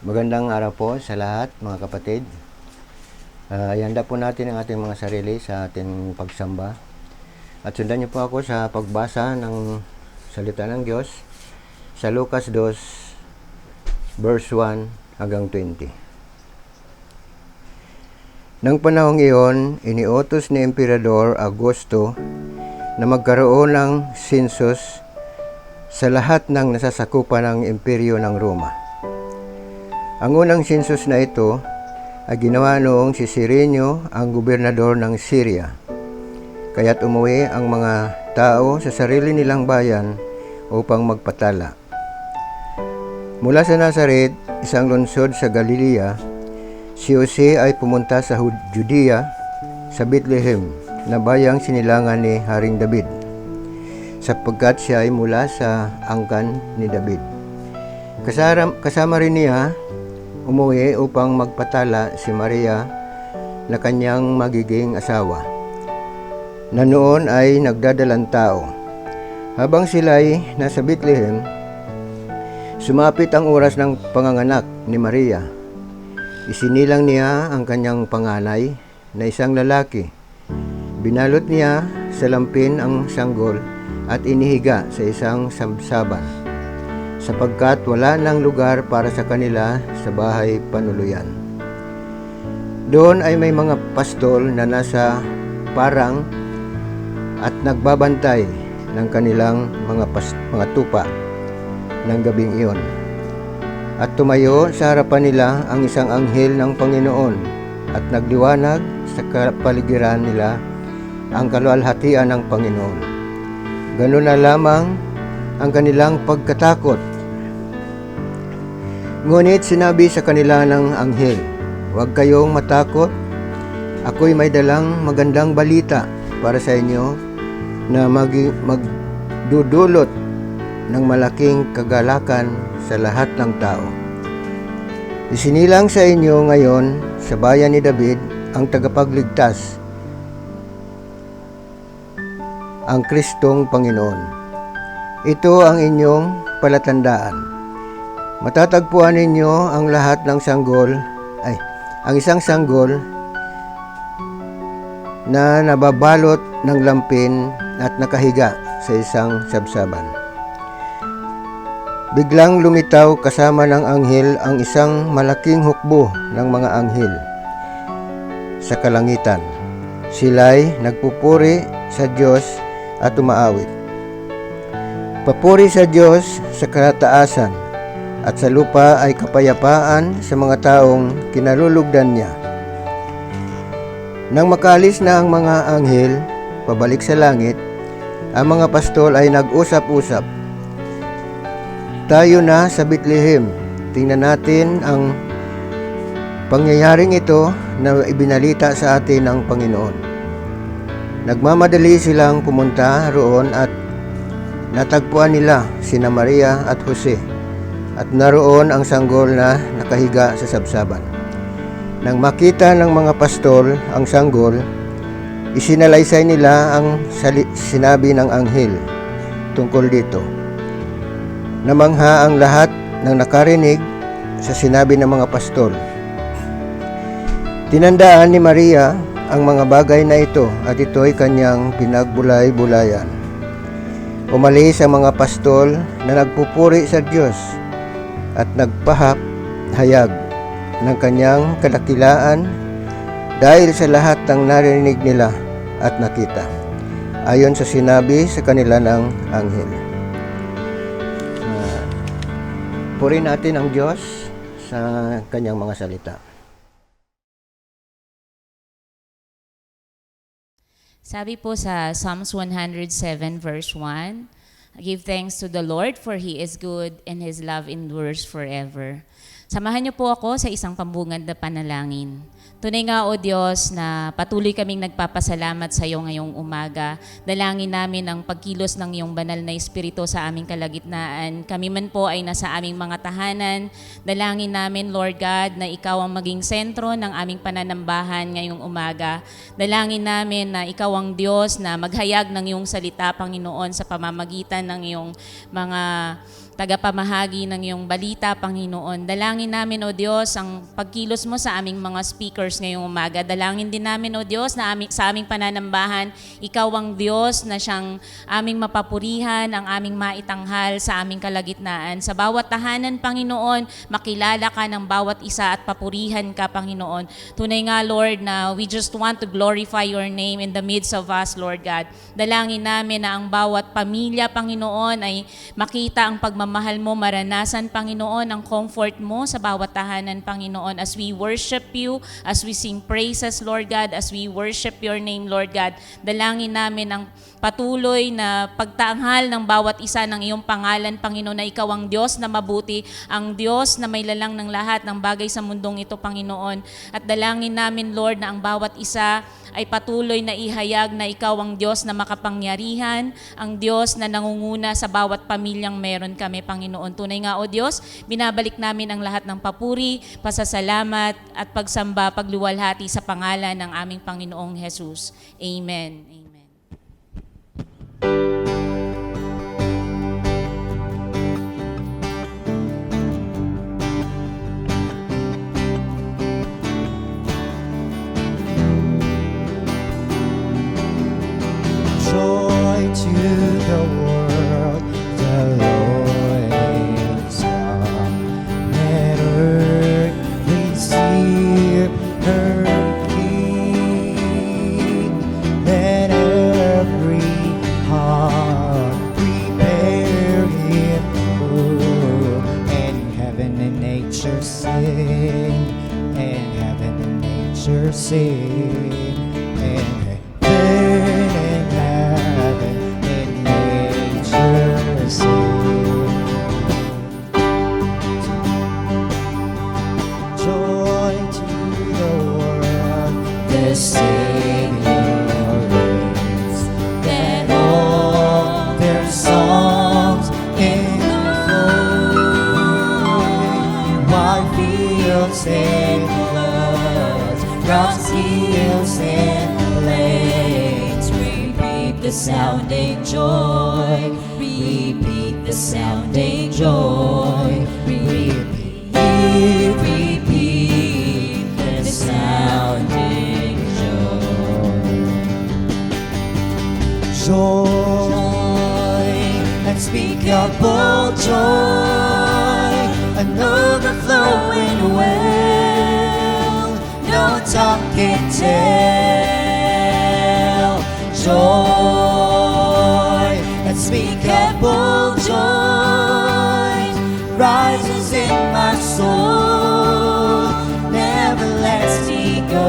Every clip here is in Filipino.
Magandang araw po sa lahat mga kapatid. Ihanda po natin ang ating mga sarili sa ating pagsamba. At sundan niyo po ako sa pagbasa ng salita ng Diyos sa Lucas 2, verse 1 hanggang 20. Nang panahong iyon, iniutos ni Emperador Augusto na magkaroon ng census sa lahat ng nasasakupan ng imperyo ng Roma. Ang unang census na ito ay ginawa noong si Cirenio ang gobernador ng Syria. Kaya't umuwi ang mga tao sa sarili nilang bayan upang magpatala. Mula sa Nazaret, isang lungsod sa Galilea, si Jose ay pumunta sa Judea, sa Bethlehem, na bayang sinilangan ni Haring David, sapagkat siya ay mula sa angkan ni David. Kasama rin niya umuwi upang magpatala si Maria na kanyang magiging asawa, na noon ay nagdadalang tao. Habang sila'y nasa Bethlehem, sumapit ang oras ng panganganak ni Maria. Isinilang niya ang kanyang panganay na isang lalaki. Binalot niya sa lampin ang sanggol at inihiga sa isang sabsaban, sapagkat wala nang lugar para sa kanila sa bahay panuluyan. Doon ay may mga pastol na nasa parang at nagbabantay ng kanilang mga tupa ng gabing iyon. At tumayo sa harapan nila ang isang anghel ng Panginoon at nagliwanag sa kapaligiran nila ang kaluwalhatian ng Panginoon. Ganun na lamang ang kanilang pagkatakot. Ngunit sinabi sa kanila ng anghel, "Huwag kayong matakot. Ako'y may dalang magandang balita para sa inyo na magdudulot ng malaking kagalakan sa lahat ng tao. Isinilang sa inyo ngayon sa bayan ni David ang tagapagligtas, ang Kristong Panginoon. Ito ang inyong palatandaan. Matatagpuan ninyo ang isang sanggol na nababalot ng lampin at nakahiga sa isang sabsaban." Biglang lumitaw kasama ng anghel ang isang malaking hukbo ng mga anghel sa kalangitan. Sila'y nagpupuri sa Diyos at umaawit. Papuri sa Diyos sa kataasan, at sa lupa ay kapayapaan sa mga taong kinalulugdan niya. Nang makalis na ang mga anghel pabalik sa langit, ang mga pastol ay nag-usap-usap, "Tayo na sa Bethlehem, tingnan natin ang pangyayaring ito na ibinalita sa atin ng Panginoon." Nagmamadali silang pumunta roon at natagpuan nila sina Maria at Jose, at naroon ang sanggol na nakahiga sa sabsaban. Nang makita ng mga pastol ang sanggol, isinalaysay nila ang sinabi ng anghel tungkol dito. Namangha ang lahat ng nakarinig sa sinabi ng mga pastol. Tinandaan ni Maria ang mga bagay na ito at ito'y kanyang pinagbulay-bulayan. Umalis ang mga pastol na nagpupuri sa Diyos at nagpahayag ng kanyang kadakilaan dahil sa lahat ng narinig nila at nakita, ayon sa sinabi sa kanila ng anghel. Purihin natin ang Diyos sa kanyang mga salita. Sabi po sa Psalms 107 verse 1, "Give thanks to the Lord, for He is good, and His love endures forever." Samahan niyo po ako sa isang pambungad na panalangin. Tunay nga, O Diyos, na patuloy kaming nagpapasalamat sa iyo ngayong umaga. Dalangin namin ang pagkilos ng iyong banal na Espiritu sa aming kalagitnaan. Kami man po ay nasa aming mga tahanan. Dalangin namin, Lord God, na ikaw ang maging sentro ng aming pananambahan ngayong umaga. Dalangin namin na ikaw ang Diyos na maghayag ng iyong salita, Panginoon, sa pamamagitan ng iyong mga tagapamahagi ng iyong balita, Panginoon. Dalangin namin, O Diyos, ang pagkilos mo sa aming mga speakers ngayong umaga. Dalangin din namin, O Diyos, na sa aming pananambahan, Ikaw ang Diyos na siyang aming mapapurihan, ang aming maitanghal sa aming kalagitnaan. Sa bawat tahanan, Panginoon, makilala ka ng bawat isa at papurihan ka, Panginoon. Tunay nga, Lord, na we just want to glorify your name in the midst of us, Lord God. Dalangin namin na ang bawat pamilya, Panginoon, ay makita ang pagmamahal mo, maranasan, Panginoon, ang comfort mo sa bawat tahanan, Panginoon, as we worship you, as we sing praises, Lord God, as we worship your name, Lord God. Dalangin namin ang patuloy na pagtanghal ng bawat isa ng iyong pangalan, Panginoon, na ikaw ang Diyos na mabuti, ang Diyos na may lalang ng lahat ng bagay sa mundong ito, Panginoon. At dalangin namin, Lord, na ang bawat isa ay patuloy na ihayag na ikaw ang Diyos na makapangyarihan, ang Diyos na nangunguna sa bawat pamilyang meron kami, Panginoon. Tunay nga, O Diyos, binabalik namin ang lahat ng papuri, pasasalamat at pagsamba, pagluwalhati sa pangalan ng aming Panginoong Jesus. Amen. Amen. Joy to the world, the Lord is come. Let earth receive her King. Let every heart prepare Him room. And heaven and nature sing, and heaven and nature sing, and heaven joy to the world, the Savior reigns. Let all their songs include wide fields and floods, rocks, hills and plains. Repeat the sounding joy, repeat the sounding joy, repeat the sounding joy. Joy, unspeakable joy, an overflowing well, no tongue can tell. Joy, unspeakable joy, rises in my soul, never lets me go.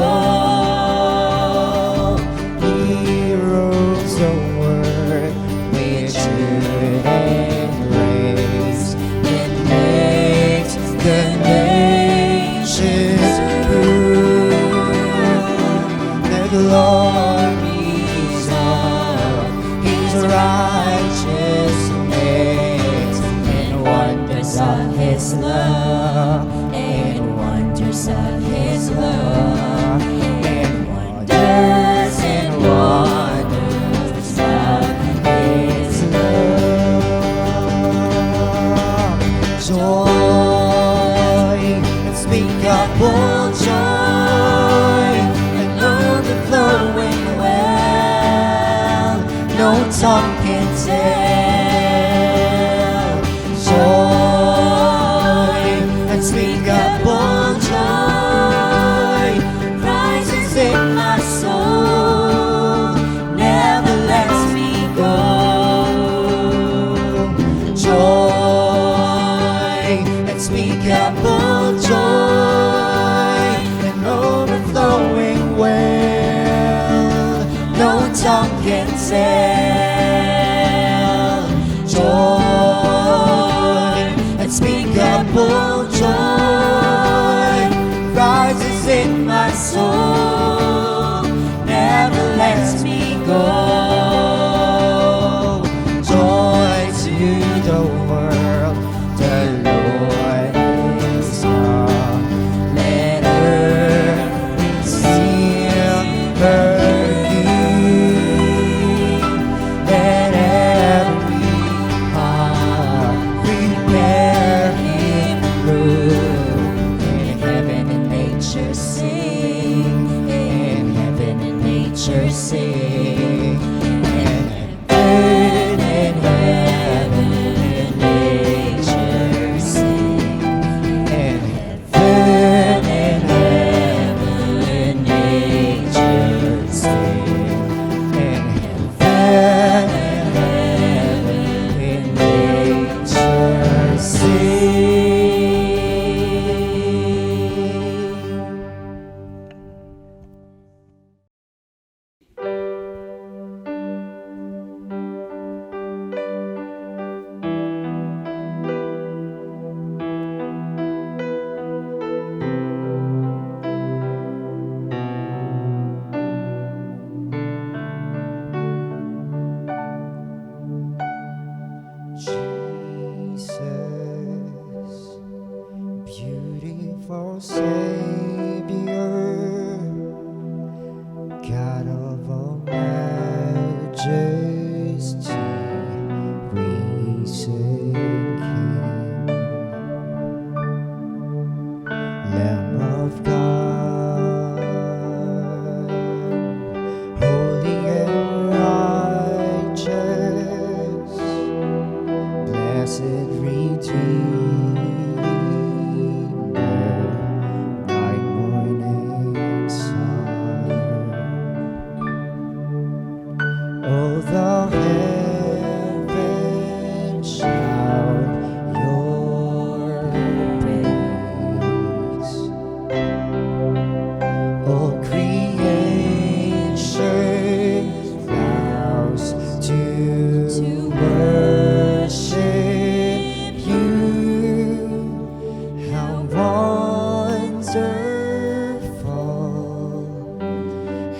Heroes of word with truth and grace, it makes the nations prove the glories of His righteousness and wonders of His love, and wonders of His love, and wonders of His love. Joy, unspeakable joy, an overflowing well, no tongue can tell. Joy, unspeakable joy, rises in my soul, never lets me go. Joy, unspeakable joy, an overflowing well, no tongue can tell. Joy, unspeakable joy, rises in my soul, never lets me go. Joy to the world, the Lord is come. Let earth receive her King. Let every heart prepare beautiful Savior, God of all majesty, risen King, Lamb of God, holy and righteous, blessed Redeemer, bright morning sun. Oh, the heavens shout your praise. All creation vows to worship you. How wonderful,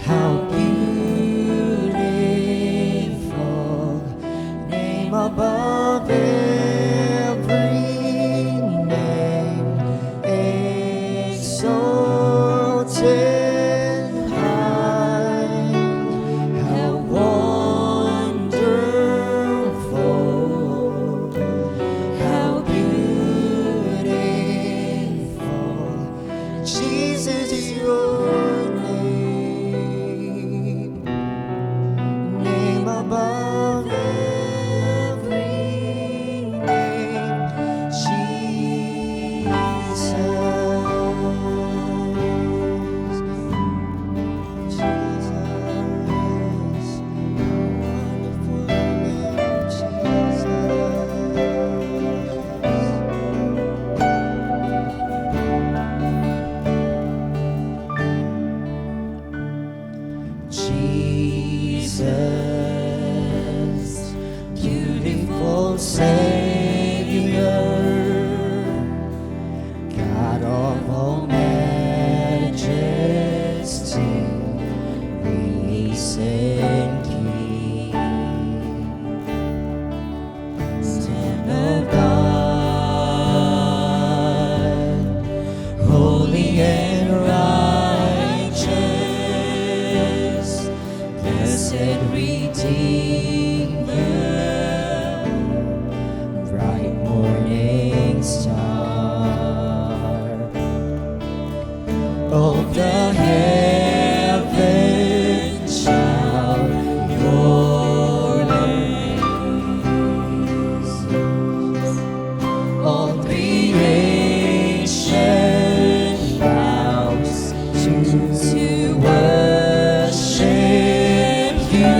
how beautiful, name above every name, exalted high. How wonderful, how beautiful, Jesus is your name, name above every name, Jesus, Jesus, wonderful name, Jesus. Jesus, beautiful Savior, God of all majesty, risen King, Son of God, holy and righteous, blessed Redeemer, bright morning star. Oh, the heavens shout your praise. All creation vows to worship you.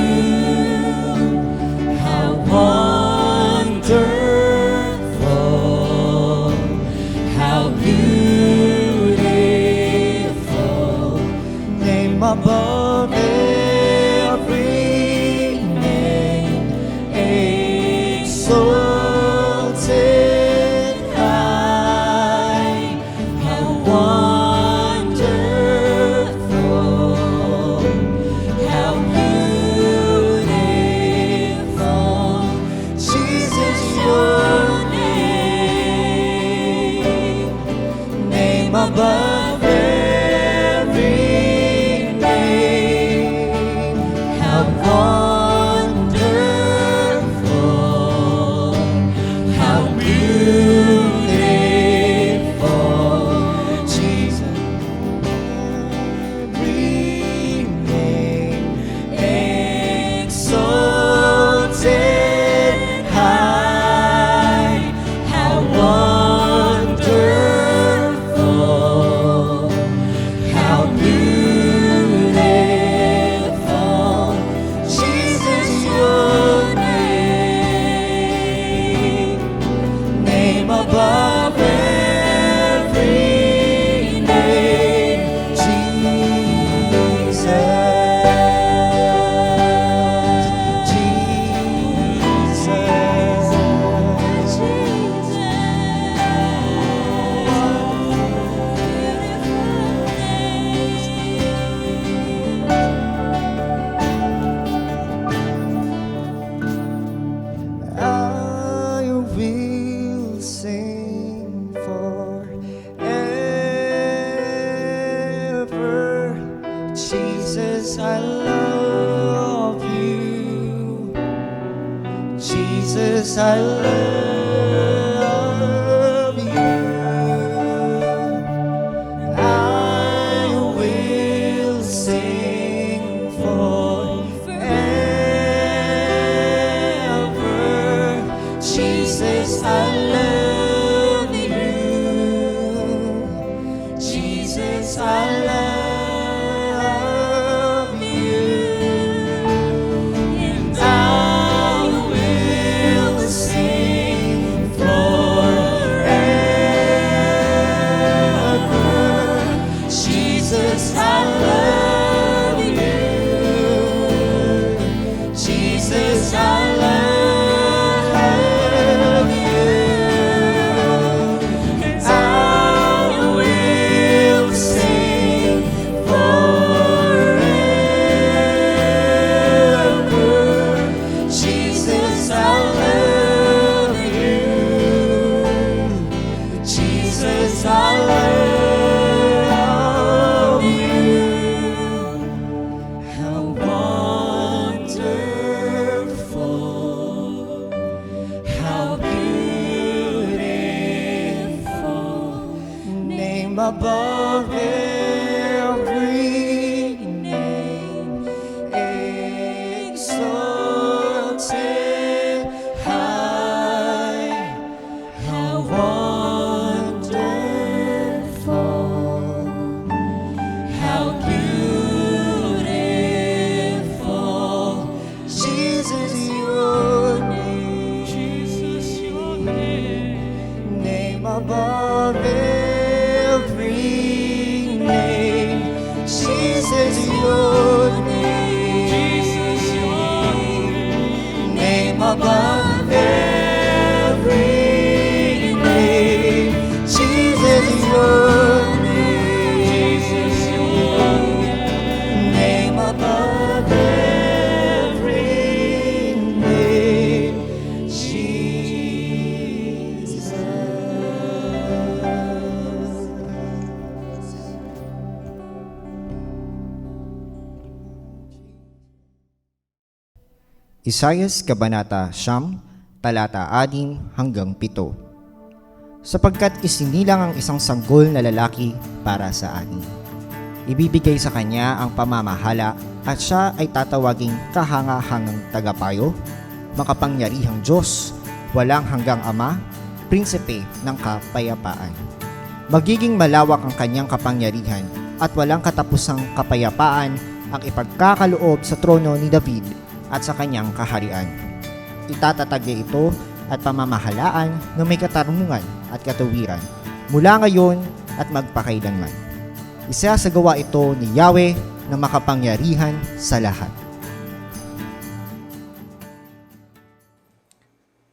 How wonderful, how beautiful, name above every name, exalted high. How wonderful, how beautiful, Jesus your name, name above every name. How wonderful, how beautiful, Jesus. Remain exalted high. How wonderful, Jesus, I love you. Jesus, I love you. I will sing forever. Jesus, I love you. Jesus, I love you. And I will sing forever. Jesus, I love you. Jesus, I love you. And I will sing forever. Jesus, I love you. Jesus, I love you. How wonderful, how beautiful, name above every name, exalted high. How wonderful, how beautiful, Jesus, your name, Jesus, your name above every name, Jesus, your name, Jesus, your name above every name, Jesus, your name, Jesus, your name above every name, Jesus. Isayas Kabanata 9, talata 6 hanggang 7. Sapagkat isinilang ang isang sanggol na lalaki para sa ani. Ibibigay sa kanya ang pamamahala at siya ay tatawaging kahanga-hangang tagapayo, makapangyarihang Diyos, walang hanggang Ama, prinsipe ng kapayapaan. Magiging malawak ang kanyang kapangyarihan at walang katapusang kapayapaan ang ipagkakaloob sa trono ni David at sa kanyang kaharian. Itatatag niya ito at pamamahalaan ng may katarungan at katuwiran mula ngayon at magpakailanman. Isasagawa ito ni Yahweh na makapangyarihan sa lahat.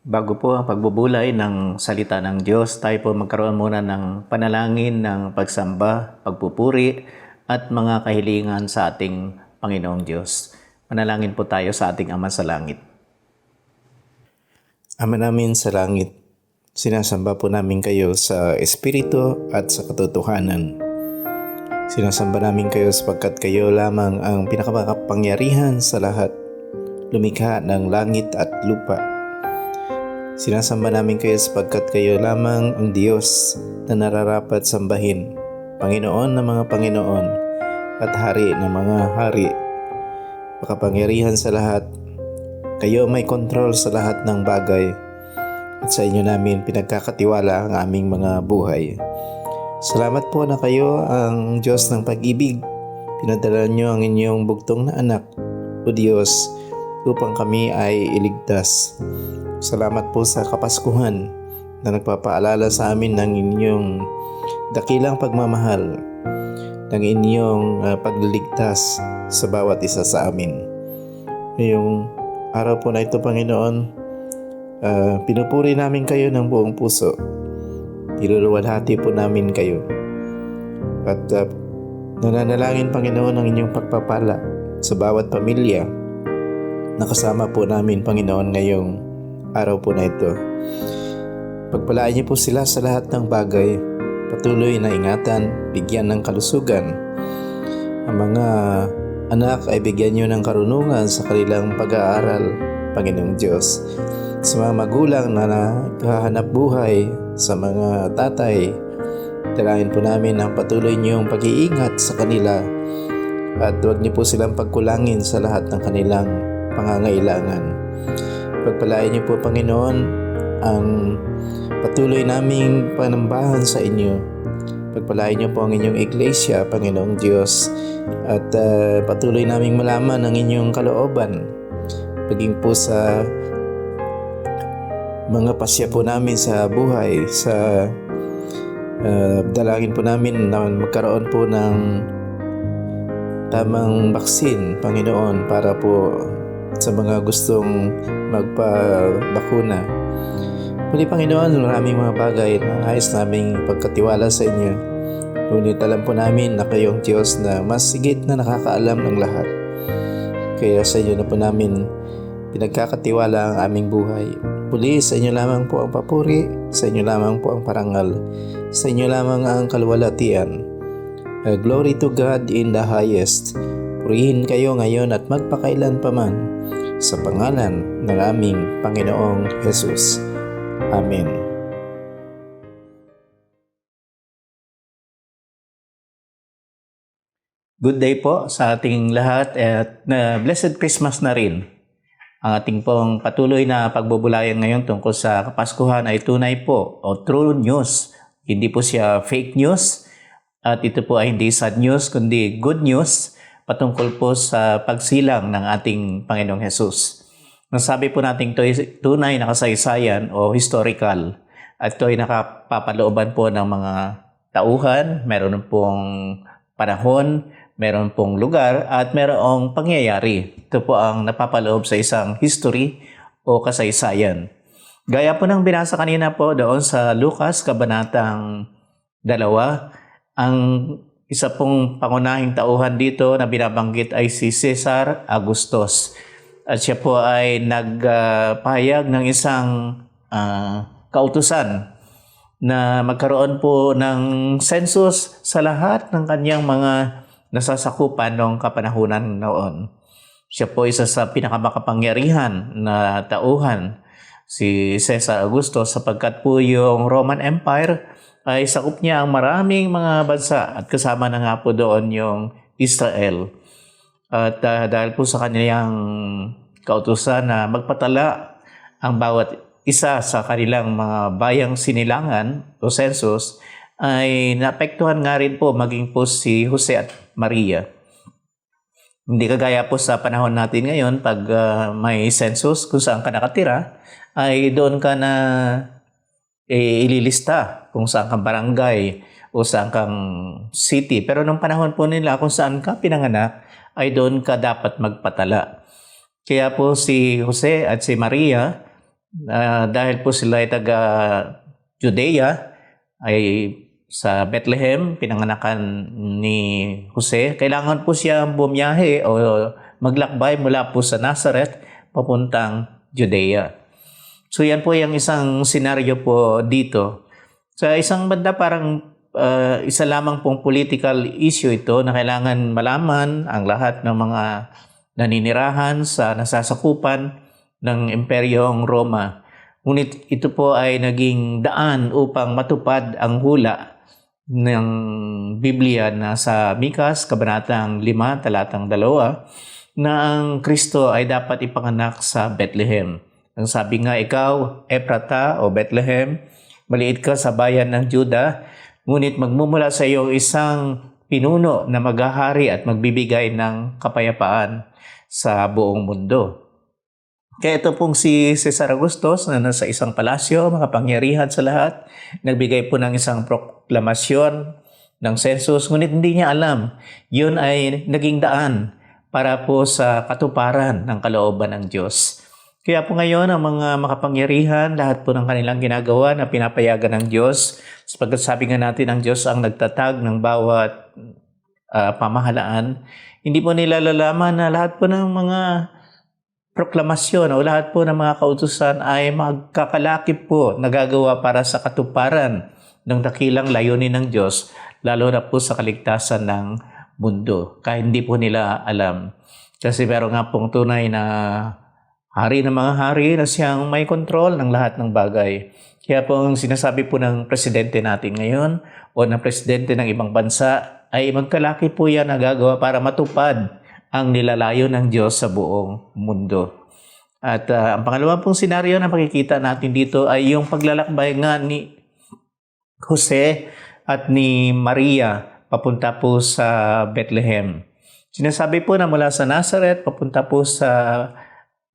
Bago po ang pagbubulay ng salita ng Diyos, tayo po magkaroon muna ng panalangin ng pagsamba, pagpupuri at mga kahilingan sa ating Panginoong Diyos. Manalangin po tayo sa ating Ama sa Langit. Ama namin sa langit, sinasamba po namin kayo sa Espiritu at sa katotohanan. Sinasamba namin kayo sapagkat kayo lamang ang pinakamakapangyarihan sa lahat, lumikha ng langit at lupa. Sinasamba namin kayo sapagkat kayo lamang ang Diyos na nararapat sambahin, Panginoon ng mga Panginoon at Hari ng mga Hari. Makapangyarihan sa lahat, kayo may kontrol sa lahat ng bagay at sa inyo namin pinagkakatiwala ang aming mga buhay. Salamat po na kayo ang Diyos ng pag-ibig. Pinadala niyo ang inyong bugtong na anak, O Diyos, upang kami ay iligtas. Salamat po sa Kapaskuhan na nagpapaalala sa amin ng inyong dakilang pagmamahal, ng inyong pagliligtas sa bawat isa sa amin. Ngayong araw po na ito, Panginoon, pinupuri namin kayo ng buong puso. Iluluwalhati po namin kayo. At nananalangin, Panginoon, ang inyong pagpapala sa bawat pamilya na kasama po namin, Panginoon, ngayong araw po na ito. Pagpalaan niyo po sila sa lahat ng bagay. Patuloy na ingatan, bigyan ng kalusugan ang mga anak ay bigyan niyo ng karunungan sa kanilang pag-aaral, Panginoong Diyos. Sa mga magulang na naghahanap buhay, sa mga tatay, dalangin po namin ang patuloy niyong pag-iingat sa kanila at huwag niyo po silang pagkulangin sa lahat ng kanilang pangangailangan. Pagpalain niyo po, Panginoon, ang patuloy naming panambahan sa inyo. Pagpalain niyo po ang inyong iglesia, Panginoong Diyos, at patuloy naming malaman ang inyong kalooban, paging po sa mga pasya po namin sa buhay, sa dalangin po namin na magkaroon po ng tamang baksin, Panginoon, para po sa mga gustong magpabakuna. Muli, Panginoon, maraming mga bagay na nais naming pagkatiwala sa inyo. Ngunit alam po namin na kayong Diyos na mas sigit na nakakaalam ng lahat. Kaya sa inyo na po namin pinagkakatiwala ang aming buhay. Muli, sa inyo lamang po ang papuri, sa inyo lamang po ang parangal, sa inyo lamang ang kalwalatian. Glory to God in the highest. Purihin kayo ngayon at magpakailan pa man, sa pangalan ng aming Panginoong Jesus. Amen. Good day po sa ating lahat at Blessed Christmas na rin. Ang ating pong patuloy na pagbubulayan ngayon tungkol sa Kapaskuhan ay tunay po o true news. Hindi po siya fake news at ito po ay hindi sad news kundi good news patungkol po sa pagsilang ng ating Panginoong Jesus. Nasabi po natin ito ay tunay na kasaysayan o historical at ito ay nakapapalooban po ng mga tauhan, meron pong panahon, meron pong lugar at merong pangyayari. Ito po ang napapaloob sa isang history o kasaysayan. Gaya po ng binasa kanina po doon sa Lucas, Kabanatang 2, ang isa pong pangunahing tauhan dito na binabanggit ay si Cesar Augustus. At siya po ay nagpahayag ng isang kautusan na magkaroon po ng census sa lahat ng kanyang mga nasasakupan noong kapanahunan noon. Siya po isa sa pinakamakapangyarihan na tauhan, si Cesar Augustus, sapagkat po yung Roman Empire ay sakop niya ang maraming mga bansa at kasama na nga po doon yung Israel. At dahil po sa kanilang kautusan na magpatala ang bawat isa sa kanilang mga bayang sinilangan o census, ay naapektuhan nga rin po maging po si Jose at Maria. Hindi kagaya po sa panahon natin ngayon, pag may census kung saan ka nakatira, ay doon ka na ililista kung saan kang barangay o saan kang city. Pero nung panahon po nila kung saan ka pinanganak, ay doon ka dapat magpatala. Kaya po si Jose at si Maria, dahil po sila ay taga Judea, ay sa Bethlehem, pinanganakan ni Jose, kailangan po siya bumiyahe o maglakbay mula po sa Nazareth papuntang Judea. So yan po yung isang senaryo po dito. Sa isang banda parang isa lamang pong political issue ito na kailangan malaman ang lahat ng mga naninirahan sa nasasakupan ng Imperyong Roma. Ngunit ito po ay naging daan upang matupad ang hula ng Biblia na sa Mikas, Kabanatang 5, Talatang 2, na ang Kristo ay dapat ipanganak sa Bethlehem. Ang sabi nga, ikaw, Ephrata o Bethlehem, maliit ka sa bayan ng Juda, ngunit magmumula sa iyo isang pinuno na maghahari at magbibigay ng kapayapaan sa buong mundo. Kaya ito pong si Cesar Augustus na nasa isang palasyo, makapangyarihan sa lahat, nagbigay po ng isang proklamasyon ng census, ngunit hindi niya alam, yun ay naging daan para po sa katuparan ng kalooban ng Diyos. Kaya po ngayon, ang mga makapangyarihan, lahat po ng kanilang ginagawa na pinapayagan ng Diyos, sapagkat sabi nga natin, ang Diyos ang nagtatag ng bawat pamahalaan, hindi po nila lalaman na lahat po ng mga proklamasyon o lahat po ng mga kautusan ay magkakalakip po nagagawa para sa katuparan ng dakilang layunin ng Diyos, lalo na po sa kaligtasan ng mundo. Kahit hindi po nila alam. Kasi meron nga pong tunay na hari ng mga hari na siyang may kontrol ng lahat ng bagay. Kaya po ang sinasabi po ng presidente natin ngayon o ng presidente ng ibang bansa ay magkalaki po yan na gagawa para matupad ang nilalayo ng Diyos sa buong mundo. At ang pangalawang pong senaryo na makikita natin dito ay yung paglalakbay nga ni Jose at ni Maria papunta po sa Bethlehem. Sinasabi po na mula sa Nazareth papunta po sa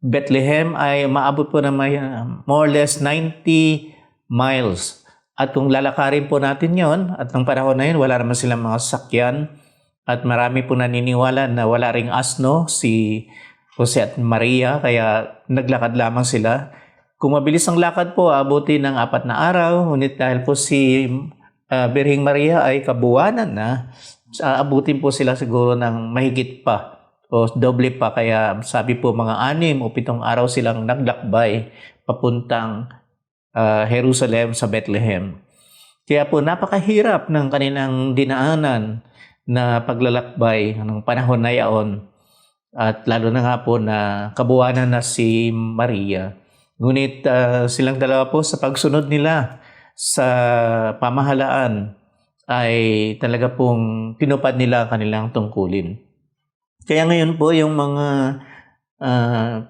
Bethlehem ay maabot po na may, more or less 90 miles. At kung lalakarin po natin yon at ng panahon na yun, wala naman silang mga sasakyan at marami po naniniwala na wala ring asno si Jose at Maria, kaya naglakad lamang sila. Kung mabilis ang lakad po, abutin ng 4 na araw, ngunit dahil po si Birhing Maria ay kabuwanan na, abutin po sila siguro ng mahigit pa o doble pa, kaya sabi po mga 6 o 7 araw silang naglakbay papuntang Jerusalem sa Bethlehem. Kaya po napakahirap ng kanilang dinaanan na paglalakbay ng panahon na yaon, at lalo na nga po na kabuwanan na si Maria. Ngunit silang dalawa po sa pagsunod nila sa pamahalaan ay talaga pong tinupad nila ang kanilang tungkulin. Kaya ngayon po yung mga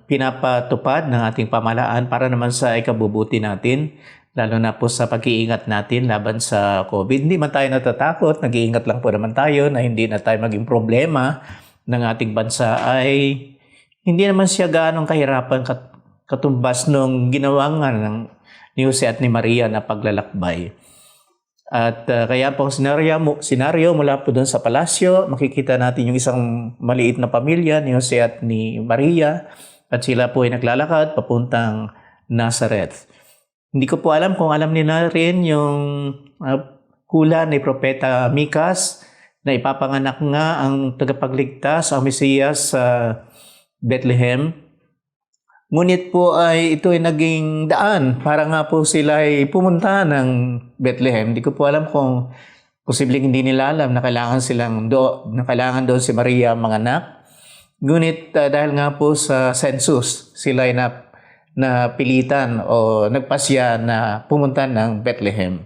pinapatupad ng ating pamahalaan para naman sa ikabubuti natin, lalo na po sa pag-iingat natin laban sa COVID. Hindi man tayo natatakot, nag-iingat lang po naman tayo na hindi na tayo maging problema ng ating bansa, ay hindi naman siya gaanong kahirapan katumbas nung ginawa nga ni Jose at ni Maria na paglalakbay. At kaya po ang senaryo mula po doon sa palasyo, makikita natin yung isang maliit na pamilya ni Jose at ni Maria, at sila po ay naglalakad papuntang Nazareth. Hindi ko po alam kung alam nila rin yung hula ni Propeta Mikas na ipapanganak nga ang tagapagligtas, ang Mesiyas sa Bethlehem. Ngunit po ay ito ay naging daan para nga po sila ay pumunta ng Bethlehem. Hindi ko po alam kung posibleng hindi nila alam na kailangan doon si Maria manganak. Ngunit dahil nga po sa census, sila ay napilitan o nagpasya na pumunta ng Bethlehem.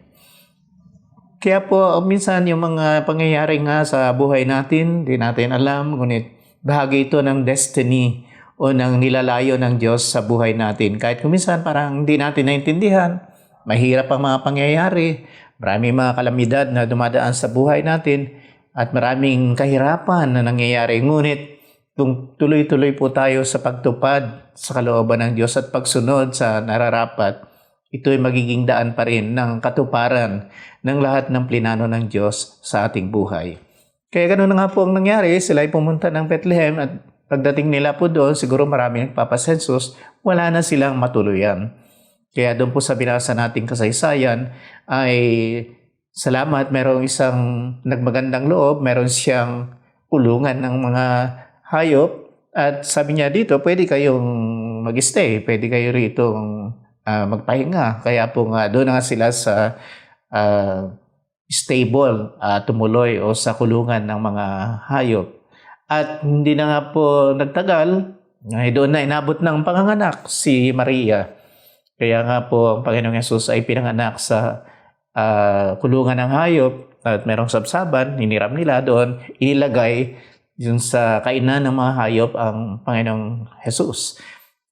Kaya po minsan yung mga pangyayari nga sa buhay natin, di natin alam, ngunit bahagi ito ng destiny o ng nilalayo ng Diyos sa buhay natin. Kahit kuminsan parang hindi natin naintindihan, mahirap ang mga pangyayari, maraming mga kalamidad na dumadaan sa buhay natin, at maraming kahirapan na nangyayari. Ngunit kung tuloy-tuloy po tayo sa pagtupad sa kalooban ng Diyos at pagsunod sa nararapat, ito ay magiging daan pa rin ng katuparan ng lahat ng plinano ng Diyos sa ating buhay. Kaya ganoon na nga po ang nangyari, sila ay pumunta ng Bethlehem at pagdating nila po doon, siguro marami nagpapasensus, wala na silang matuluyan. Kaya doon po sa binasa nating kasaysayan ay salamat, merong isang nagmagandang loob, meron siyang kulungan ng mga hayop, at sabi niya dito, pwede kayong mag-stay, pwede kayo rito magpahinga. Kaya po nga doon nga sila sa stable, tumuloy o sa kulungan ng mga hayop. At hindi na nga po nagtagal, doon na inabot ng panganganak si Maria. Kaya nga po ang Panginoong Yesus ay pinanganak sa kulungan ng hayop, at merong sabsaban, hiniram nila doon, inilagay yun sa kainan ng mga hayop ang Panginoong Yesus.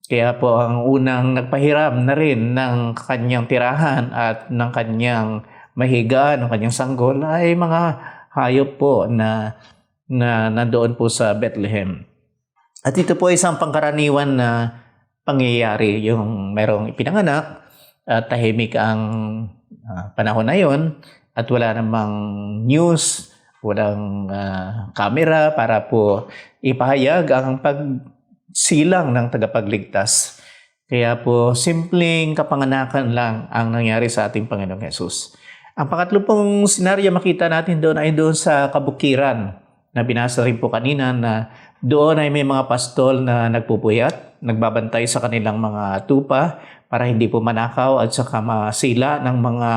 Kaya po ang unang nagpahiram na rin ng kanyang tirahan at ng kanyang mahigaan, ng kanyang sanggol ay mga hayop po na nandoon po sa Bethlehem. At ito po isang pangkaraniwan na pangyayari, yung merong ipinanganak at tahimik ang panahon na yon, at wala namang news, walang camera para po ipahayag ang pagsilang ng tagapagligtas. Kaya po simpleng kapanganakan lang ang nangyari sa ating Panginoong Yesus. Ang pangatlo pong senaryo makita natin doon ay doon sa kabukiran, na binasa rin po kanina, na doon ay may mga pastol na nagpupuyat, nagbabantay sa kanilang mga tupa para hindi po manakaw at saka masila ng mga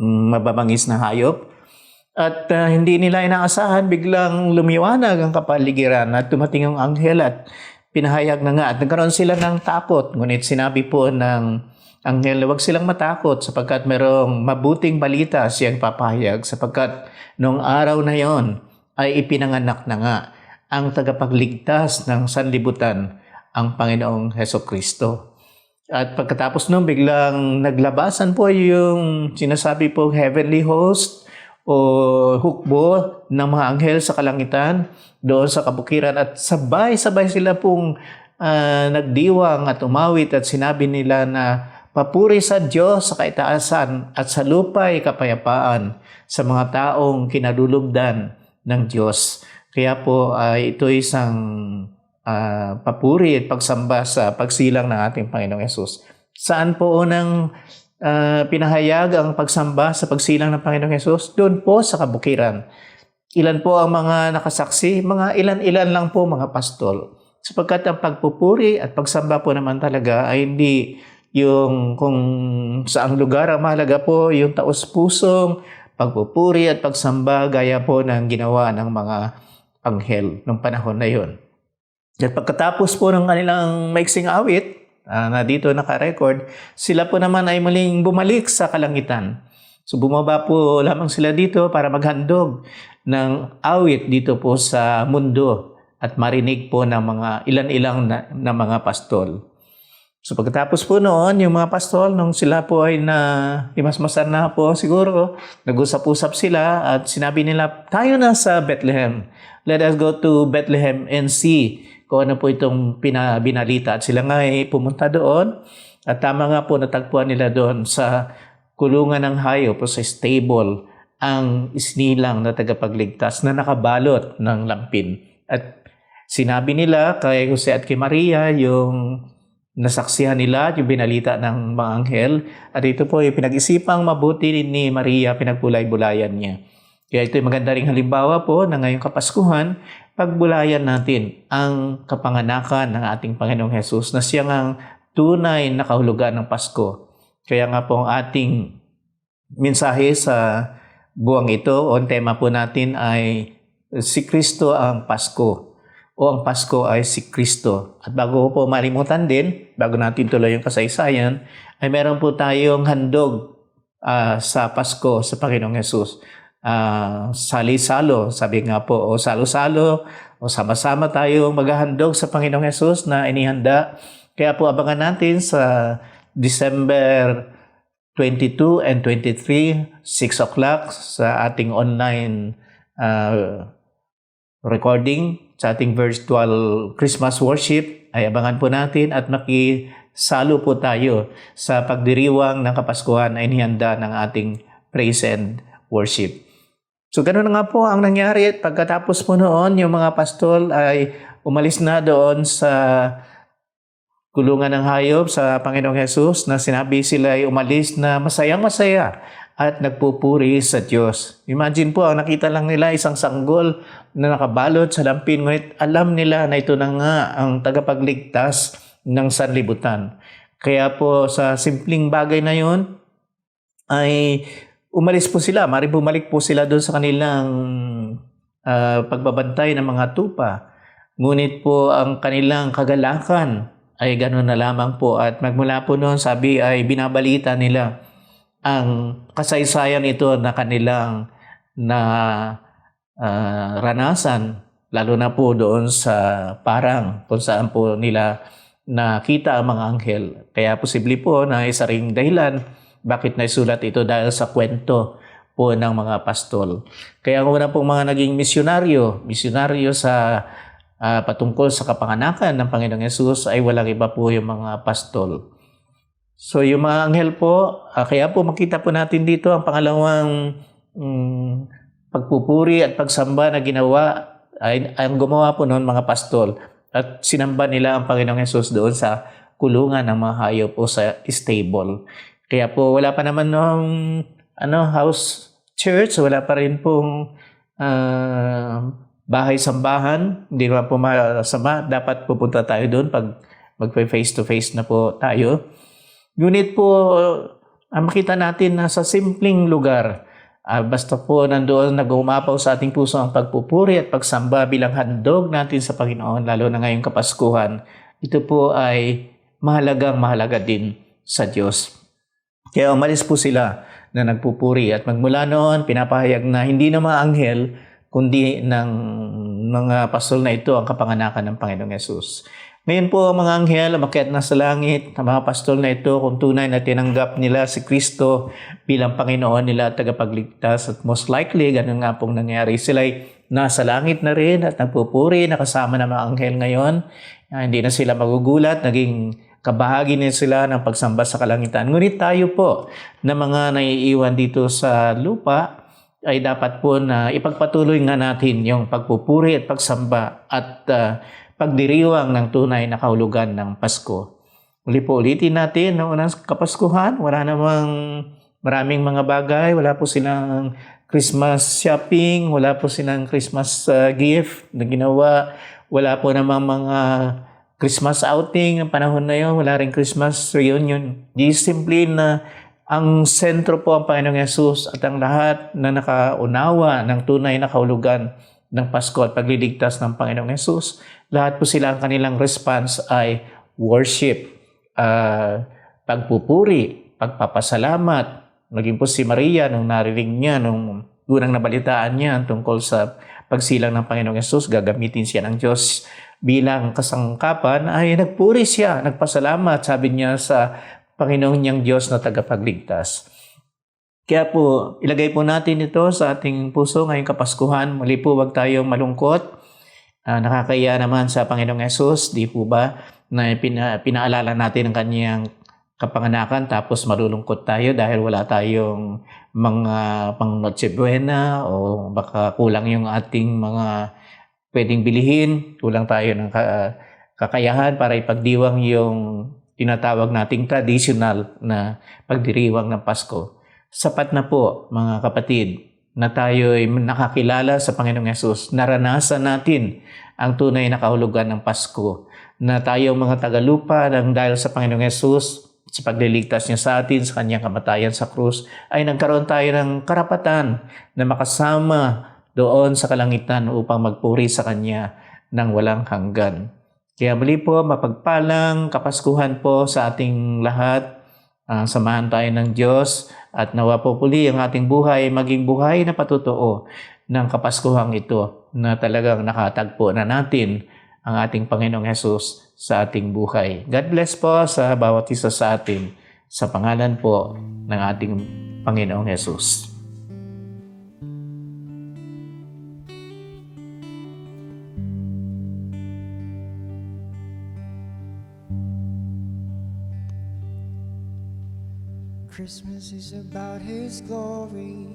mababangis na hayop. At hindi nila inaasahan, biglang lumiwanag ang kapaligiran at dumating ang anghel at pinahayag na nga. At nagkaroon sila ng takot. Ngunit sinabi po ng anghel na huwag silang matakot sapagkat merong mabuting balita siyang papahayag sapagkat noong araw na yon ay ipinanganak na nga ang tagapagligtas ng sanlibutan, ang Panginoong Hesukristo. At pagkatapos nun, biglang naglabasan po yung sinasabi po heavenly host o hukbo ng mga anghel sa kalangitan doon sa kabukiran at sabay-sabay sila pong nagdiwang at umawit at sinabi nila na papuri sa Diyos sa kaitaasan at sa lupa'y kapayapaan sa mga taong kinalulugdan ng Diyos. Kaya po ito isang papuri at pagsamba sa pagsilang ng ating Panginoong Hesus. Saan po unang pinahayag ang pagsamba sa pagsilang ng Panginoong Hesus? Doon po sa kabukiran. Ilan po ang mga nakasaksi? Mga ilan-ilan lang po mga pastol. Sapagkat ang pagpupuri at pagsamba po naman talaga ay hindi yung kung saang lugar. Ang mahalaga po yung taos-pusong pagpupuri at pagsamba gaya po ng ginawa ng mga anghel ng panahon na yun. At pagkatapos po ng kanilang maiksing awit, na dito naka-record, sila po naman ay muling bumalik sa kalangitan. So bumaba po lamang sila dito para maghandog ng awit dito po sa mundo at marinig po ng mga ilan-ilang na mga pastol. So pagkatapos po noon, yung mga pastol, nung sila po ay himasmasan na po siguro, nag-usap-usap sila at sinabi nila, tayo na sa Bethlehem. Let us go to Bethlehem and see kung ano po itong binalita. At sila nga ay pumunta doon at tama nga po natagpuan nila doon sa kulungan ng hayop o sa stable ang isnilang na tagapagligtas na nakabalot ng lampin. At sinabi nila kay Jose at kay Maria yung nasaksihan nila, yung binalita ng mga anghel. At ito po yung pinag-isipang mabuti ni Maria, pinagulay-bulayan niya. Kaya ito yung maganda ring halimbawa po na ngayong Kapaskuhan, pagbulayan natin ang kapanganakan ng ating Panginoong Hesus na siya ang tunay na kahulugan ng Pasko. Kaya nga po ang ating mensahe sa buwang ito o ang tema po natin ay si Kristo ang Pasko o ang Pasko ay si Kristo. At bago po malimutan din, bago natin tuloy yung kasaysayan, ay meron po tayong handog sa Pasko sa Panginoong Hesus. Sali-salo, sabi nga po, o salo-salo, o sama-sama tayo maghahandog sa Panginoong Hesus na inihanda. Kaya po abangan natin sa December 22 and 23, 6 o'clock sa ating online recording, sa ating virtual Christmas worship, ay abangan po natin at makisalo po tayo sa pagdiriwang ng Kapaskuhan na inihanda ng ating praise and worship. So ganoon na nga po ang nangyari at pagkatapos po noon, yung mga pastol ay umalis na doon sa kulungan ng hayop sa Panginoong Hesus na sinabi sila ay umalis na masayang-masaya at nagpupuri sa Diyos. Imagine po, ang nakita lang nila isang sanggol na nakabalot sa lampin, ngunit alam nila na ito na nga ang tagapagligtas ng sanlibutan. Kaya po sa simpleng bagay na yun ay umalis po sila, maaaring bumalik po sila doon sa kanilang pagbabantay ng mga tupa. Ngunit po ang kanilang kagalakan ay gano'n na lamang po. At magmula po noon, sabi ay binabalita nila ang kasaysayan ito na kanilang ranasan, lalo na po doon sa parang kung saan po nila nakita ang mga anghel. Kaya posible po na isa ring dahilan bakit naisulat ito dahil sa kwento po ng mga pastol. Kaya ang una pong mga naging misyonaryo sa patungkol sa kapanganakan ng Panginoong Hesus ay walang iba po yung mga pastol. So yung mga anghel po, kaya po makita po natin dito ang pangalawang pagpupuri at pagsamba na ginawa ay ang gumawa po noon mga pastol. At sinamba nila ang Panginoong Hesus doon sa kulungan ng mga hayop o sa stable. Kaya po wala pa naman noong house church, wala pa rin pong bahay-sambahan. Hindi naman po masama. Dapat pupunta tayo doon pag mag-face-to-face na po tayo. Ngunit po, makita natin na sa simpleng lugar Basta po nandoon nag-umapaw sa ating puso ang pagpupuri at pagsamba bilang handog natin sa Panginoon, lalo na ngayong Kapaskuhan. Ito po ay mahalaga din sa Diyos. Kaya umalis po sila na nagpupuri at magmula noon pinapahayag na hindi na mga anghel kundi ng mga pastol na ito ang kapanganakan ng Panginoong Yesus. Ngayon po ang mga anghel umakyat na sa langit, ang mga pastol na ito kung tunay na tinanggap nila si Kristo bilang Panginoon nila at tagapagligtas, at most likely ganun nga pong nangyari. Sila'y nasa langit na rin at nagpupuri, nakasama ng mga anghel ngayon. Hindi na sila magugulat, naging kabahagi na sila ng pagsamba sa kalangitan. Ngunit tayo po na mga naiiwan dito sa lupa ay dapat po na ipagpatuloy nga natin yung pagpupuri at pagsamba at pagdiriwang ng tunay na kahulugan ng Pasko. Uli po ulitin natin, noong unang Kapaskuhan, wala namang maraming mga bagay, wala po silang Christmas shopping, wala po silang Christmas gift na ginawa, wala po namang mga Christmas outing ng panahon na yun, wala rin Christmas reunion. Di simple na ang sentro po ang Panginoong Yesus at ang lahat na nakaunawa ng tunay na kahulugan ng Pasko at pagliligtas ng Panginoong Yesus, lahat po sila ang kanilang response ay worship, pagpupuri, pagpapasalamat. Naging po si Maria nung narinig niya, nung unang nabalitaan niya tungkol sa pagsilang ng Panginoong Yesus, gagamitin siya ng Diyos bilang kasangkapan, ay nagpuri siya, nagpasalamat, sabi niya sa Panginoong niyang Diyos na tagapagligtas. Kaya po, ilagay po natin ito sa ating puso ngayong Kapaskuhan. Muli po, wag tayong malungkot. Nakakaya naman sa Panginoong Yesus, di po ba, na pinaalala natin ang kanyang kapanganakan tapos malulungkot tayo dahil wala tayong mga pang Noche Buena o baka kulang yung ating mga pwedeng bilihin, kulang tayo ng kakayahan para ipagdiwang yung tinatawag nating traditional na pagdiriwang ng Pasko. Sapat na po, mga kapatid, na tayo ay nakakilala sa Panginoong Yesus. Naranasan natin ang tunay na kahulugan ng Pasko. Na tayong mga tagalupa nang dahil sa Panginoong Yesus, sa pagliligtas niya sa atin, sa kanyang kamatayan sa krus, ay nagkaroon tayo ng karapatan na makasama doon sa kalangitan upang magpuri sa kanya ng walang hanggan. Kaya muli po, mapagpalang Kapaskuhan po sa ating lahat. Samahan tayo ng Diyos at nawa po puli ang ating buhay maging buhay na patutuo ng Kapaskuhang ito na talagang nakatagpo na natin ang ating Panginoong Hesus sa ating buhay. God bless po sa bawat isa sa atin sa pangalan po ng ating Panginoong Hesus. Christmas is about His glory.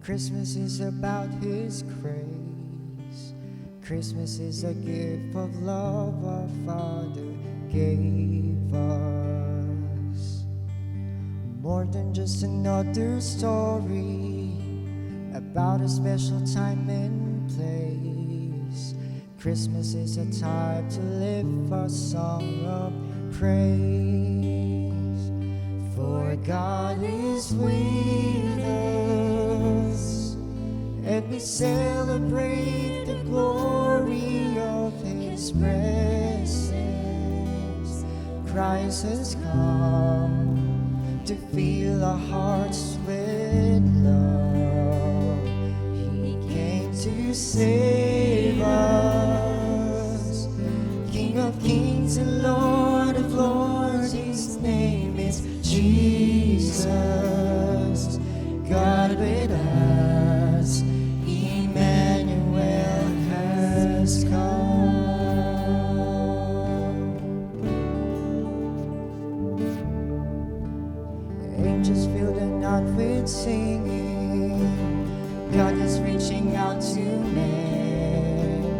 Christmas is about His grace. Christmas is a gift of love our Father gave us. More than just another story about a special time and place. Christmas is a time to lift a song of praise. For God is with us, and we celebrate the glory of His presence. Christ has come to fill our hearts with love. He came to save us, King of kings and Lord of lords. His name is Jesus, God with us, Emmanuel has come. Angels fill the night with singing, God is reaching out to men,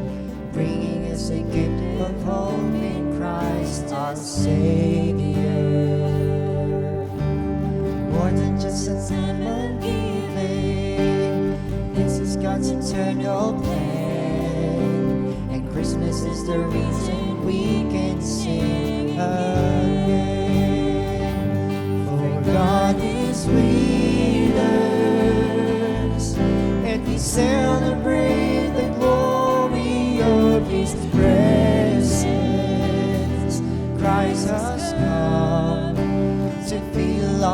bringing us a gift of hope in Christ our Savior. More than just a time of giving, this is God's eternal plan, and Christmas is the reason we can sing again. For God is with us,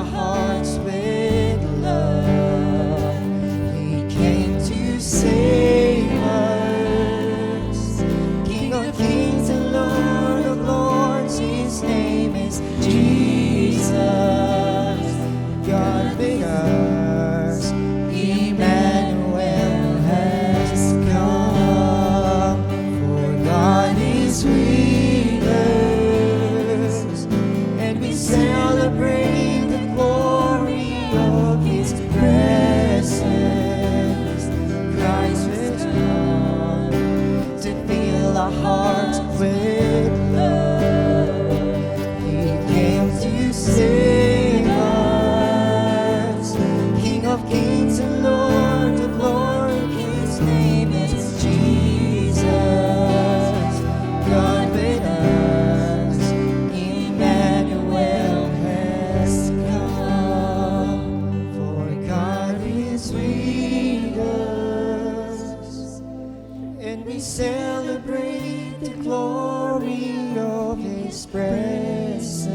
our hearts with love. He came to save us. King of kings and Lord of lords, his name is Jesus. God with us, Emmanuel has come. For God is with us, and we celebrate the glory of his presence. Christ has come to fill our hearts with love. He came to save us. King of kings and Lord of lords, his name is Jesus. God with us, Emmanuel has come. For God is with us, and we celebrate the glory of his presence.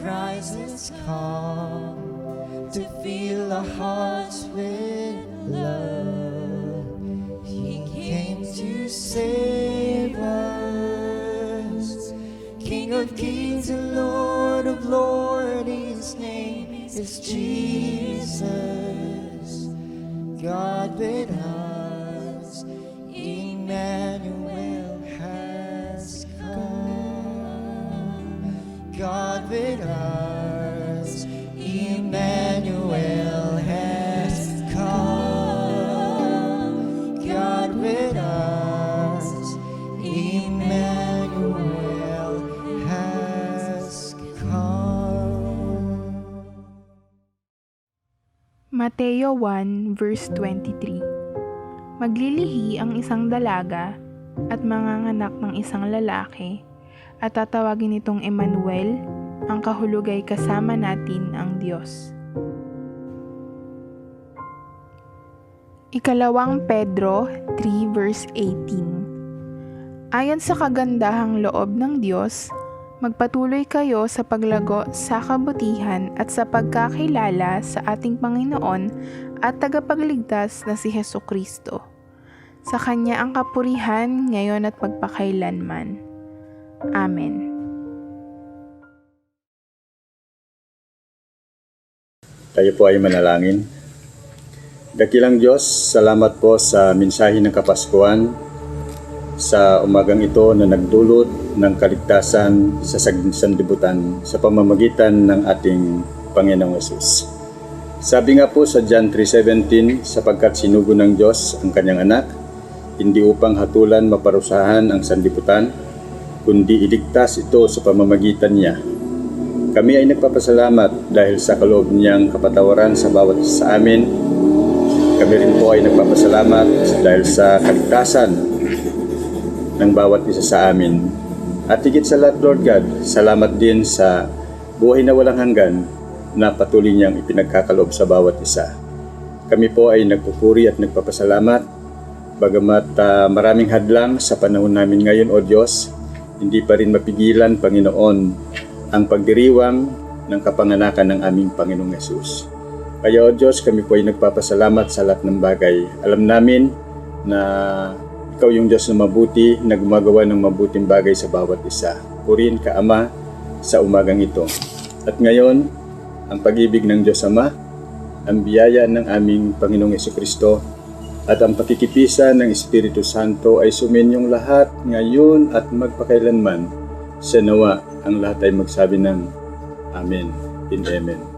Christ has come to fill our hearts with love. He came to save us. King of kings and Lord of lords, his name is Jesus. God with us, Emmanuel has come. God with us, Emmanuel has come. God with us, Emmanuel has come. Mateo 1 verse 23. Maglilihi ang isang dalaga at manganganak ng isang lalaki at tatawagin itong Emmanuel, ang kahulugay kasama natin ang Diyos. Ikalawang Pedro 3 verse 18. Ayon sa kagandahang loob ng Diyos, magpatuloy kayo sa paglago sa kabutihan at sa pagkakilala sa ating Panginoon at tagapagligtas na si Hesukristo. Sa Kanya ang kapurihan ngayon at magpakailanman. Amen. Tayo po ay manalangin. Dakilang Diyos, salamat po sa mensahe ng Kapaskuhan sa umagang ito na nagdulot ng kaligtasan sa sanlibutan sa pamamagitan ng ating Panginoong Hesus. Sabi nga po sa John 3:17, sapagkat sinugo ng Diyos ang kanyang anak, hindi upang hatulan maparusahan ang sanlibutan, kundi iligtas ito sa pamamagitan niya. Kami ay nagpapasalamat dahil sa kaloob niyang kapatawaran sa bawat isa sa amin. Kami rin po ay nagpapasalamat dahil sa kaligtasan ng bawat isa sa amin. At higit sa lahat, Lord God, salamat din sa buhay na walang hanggan na patuloy niyang ipinagkakaloob sa bawat isa. Kami po ay nagpupuri at nagpapasalamat. Bagamat maraming hadlang sa panahon namin ngayon, O Diyos, hindi pa rin mapigilan, Panginoon, ang pagdiriwang ng kapanganakan ng aming Panginoong Hesus. Kaya, O Diyos, kami po ay nagpapasalamat sa lahat ng bagay. Alam namin na Ikaw yung Diyos na mabuti, na gumagawa ng mabuting bagay sa bawat isa. Purihin ka, Ama, sa umagang ito. At ngayon, ang pag-ibig ng Diyos Ama, ang biyaya ng aming Panginoong Hesukristo, at ang pakikipisan ng Espiritu Santo ay suminyong lahat ngayon at magpakailanman. Sa nawa, ang lahat ay magsabi ng Amen and Amen.